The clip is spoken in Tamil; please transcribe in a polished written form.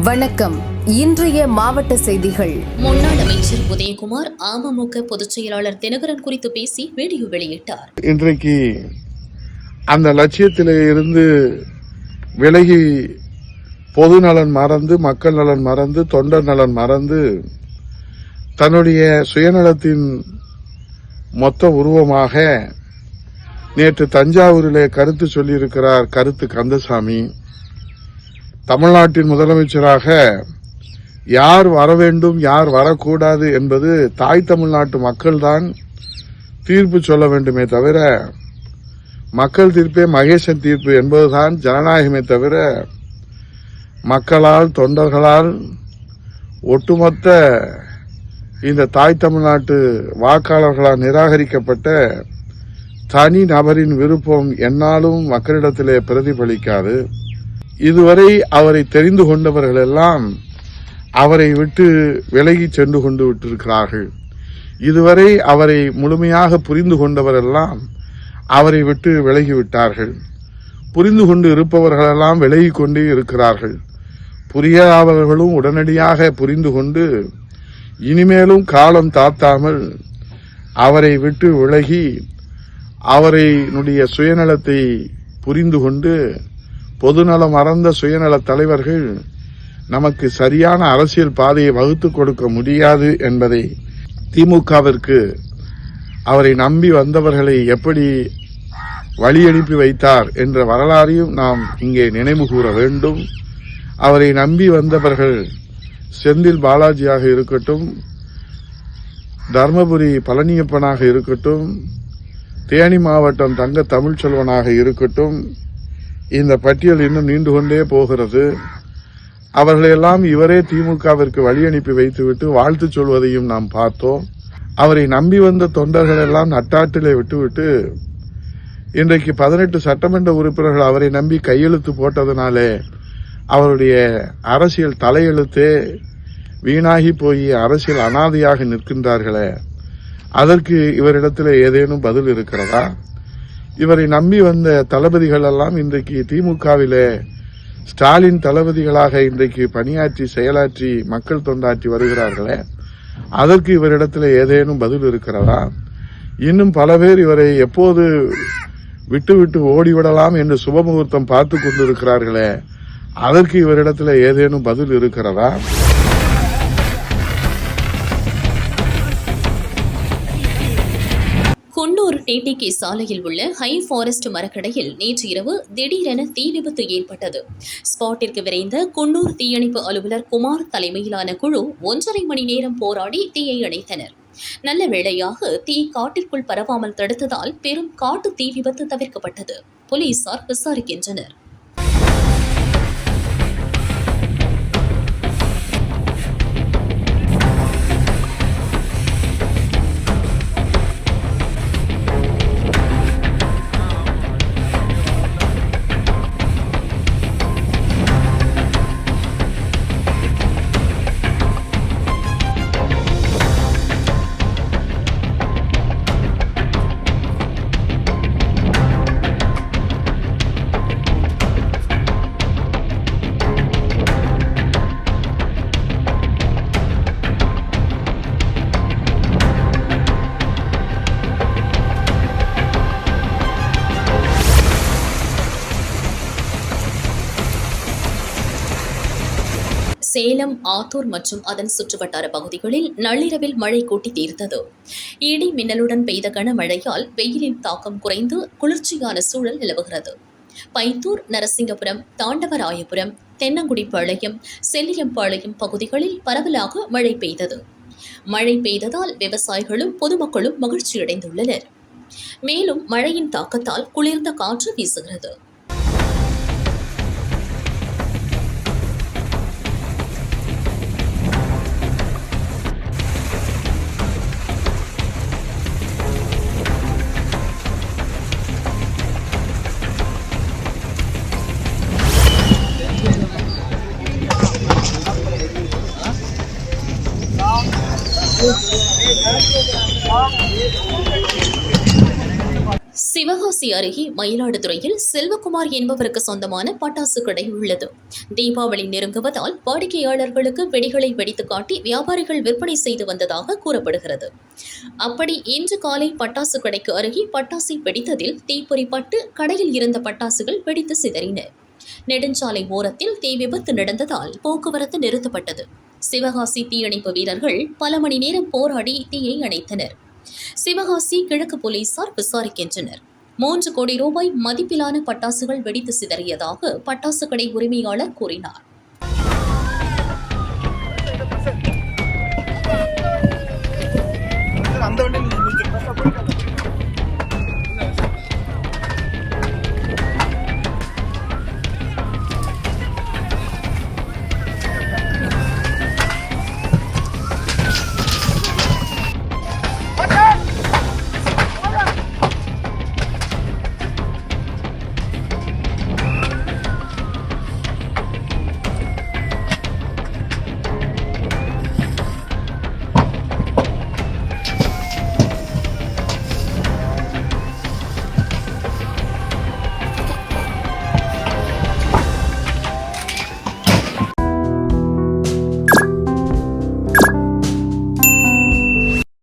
வணக்கம். இன்றைய மாவட்ட செய்திகள். முன்னாள் அமைச்சர் உதயகுமார் அமமுக பொதுச் செயலாளர் தினகரன் குறித்து பேசி வீடியோ வெளியிட்டார். இன்றைக்கு அந்த லட்சியத்திலே இருந்து விலகி பொது நலன் மறந்து, மக்கள் நலன் மறந்து, தொண்டர் நலன் மறந்து தன்னுடைய சுயநலத்தின் மொத்த உருவமாக நேற்று தஞ்சாவூரிலே கருத்து சொல்லியிருக்கிறார் கருத்து கந்தசாமி. தமிழ்நாட்டின் முதலமைச்சராக யார் வர வேண்டும், யார் வரக்கூடாது என்பது தாய் தமிழ்நாட்டு மக்கள்தான் தீர்ப்பு சொல்ல வேண்டுமே தவிர, மக்கள் தீர்ப்பே மகேசன் தீர்ப்பு என்பதுதான் ஜனநாயகமே தவிர, மக்களால், தொண்டர்களால், ஒட்டுமொத்த இந்த தாய் தமிழ்நாட்டு வாக்காளர்களால் நிராகரிக்கப்பட்ட தனி நபரின் விருப்பம் என்னாலும் மக்களிடத்திலே பிரதிபலிக்காது. இதுவரை அவரை தெரிந்து கொண்டவர்கள் எல்லாம் அவரை விட்டு விலகி சென்று கொண்டு விட்டிருக்கிறார்கள். இதுவரை அவரை முழுமையாக புரிந்து கொண்டவரெல்லாம் அவரை விட்டு விலகிவிட்டார்கள். புரிந்து கொண்டு இருப்பவர்களெல்லாம் விலகி கொண்டே இருக்கிறார்கள். புரியாதவர்களும் உடனடியாக புரிந்து கொண்டு இனிமேலும் காலம் தாத்தாமல் அவரை விட்டு விலகி அவரைனுடைய சுயநலத்தை புரிந்து கொண்டு, பொதுநலம் மறந்த சுயநல தலைவர்கள் நமக்கு சரியான அரசியல் பாதையை வகுத்துக் கொடுக்க முடியாது என்பதை, திமுகவிற்கு அவரை நம்பி வந்தவர்களை எப்படி வழி அனுப்பி வைத்தார் என்ற வரலாறையும் நாம் இங்கே நினைவு கூற வேண்டும். அவரை நம்பி வந்தவர்கள் செந்தில் பாலாஜியாக இருக்கட்டும், தர்மபுரி பழனியப்பனாக இருக்கட்டும், தேனி மாவட்டம் தங்க தமிழ்ச்செல்வனாக இருக்கட்டும், இந்த பட்டியல் இன்னும் நீண்டு கொண்டே போகிறது. அவர்களையெல்லாம் இவரே திமுகவிற்கு வழி அனுப்பி வைத்துவிட்டு வாழ்த்து சொல்வதையும் நாம் பார்த்தோம். அவரை நம்பி வந்த தொண்டர்கள் எல்லாம் நட்டாற்றிலே விட்டுவிட்டு இன்றைக்கு 18 சட்டமன்ற உறுப்பினர்கள் அவரை நம்பி கையெழுத்து போட்டதனாலே அவருடைய அரசியல் தலையெழுத்தே வீணாகி போய் அரசியல் அனாதையாக நிற்கின்றார்களே, அதற்கு இவரிடத்தில் ஏதேனும் பதில் இருக்கிறதா? இவரை நம்பி வந்த தளபதிகள் எல்லாம் இன்றைக்கு திமுகவிலே ஸ்டாலின் தளபதிகளாக இன்றைக்கு பணியாற்றி, செயலாற்றி, மக்கள் தொண்டாற்றி வருகிறார்களே, அதற்கு இவரிடத்தில் ஏதேனும் பதில் இருக்கிறதா? இன்னும் பல பேர் இவரை எப்போது விட்டு ஓடிவிடலாம் என்று சுபமுகூர்த்தம் பார்த்து கொண்டிருக்கிறார்களே, அதற்கு இவரிடத்தில் ஏதேனும் பதில் இருக்கிறதா? குன்னூர் டிடிகே சாலையில் உள்ள ஹை ஃபாரஸ்ட் மரக்கடையில் நேற்று இரவு திடீரென தீ விபத்து ஏற்பட்டது. ஸ்பாட்டிற்கு விரைந்த குன்னூர் தீயணைப்பு அலுவலர் குமார் தலைமையிலான குழு 1.5 மணி நேரம் போராடி தீயை அணைத்தனர். நல்ல வேளையாக தீ காட்டிற்குள் பரவாமல் தடுத்ததால் பெரும் காட்டு தீ விபத்து தவிர்க்கப்பட்டது. போலீசார் விசாரிக்கின்றனர். சேலம், ஆத்தூர் மற்றும் அதன் சுற்றுவட்டார பகுதிகளில் நள்ளிரவில் மழை கூட்டி தீர்த்தது. இடி மின்னலுடன் பெய்த கனமழையால் வெயிலின் தாக்கம் குறைந்து குளிர்ச்சியான சூழல் நிலவுகிறது. பைத்தூர், நரசிங்கபுரம், தாண்டவராயபுரம், தென்னங்குடிப்பாளையம், செல்லியம்பாளையம் பகுதிகளில் பரவலாக மழை பெய்தது. மழை பெய்ததால் விவசாயிகளும் பொதுமக்களும் மகிழ்ச்சியடைந்துள்ளனர். மேலும் மழையின் தாக்கத்தால் குளிர்ந்த காற்று வீசுகிறது. சிவகாசி அருகே மயிலாடுதுறையில் செல்வகுமார் என்பவருக்கு சொந்தமான பட்டாசு கடை உள்ளது. தீபாவளி நெருங்குவதால் வாடிக்கையாளர்களுக்கு வெடிகளை வெடித்து காட்டி வியாபாரிகள் விற்பனை செய்து வந்ததாக கூறப்படுகிறது. அப்படி இன்று காலை பட்டாசு கடைக்கு அருகே பட்டாசை வெடித்ததில் தீப்பொறிப்பட்டு கடையில் இருந்த பட்டாசுகள் வெடித்து சிதறின. நெடுஞ்சாலை ஓரத்தில் தீ விபத்து நடந்ததால் போக்குவரத்து நிறுத்தப்பட்டது. சிவகாசி தீயணைப்பு வீரர்கள் பல மணி நேரம் போராடி தீயை அணைத்தனர். சிவகாசி கிழக்கு போலீசார் விசாரிக்கின்றனர். 3 கோடி ரூபாய் மதிப்பிலான பட்டாசுகள் வெடித்து சிதறியதாக பட்டாசு கடை உரிமையாளர் கூறினார். அந்த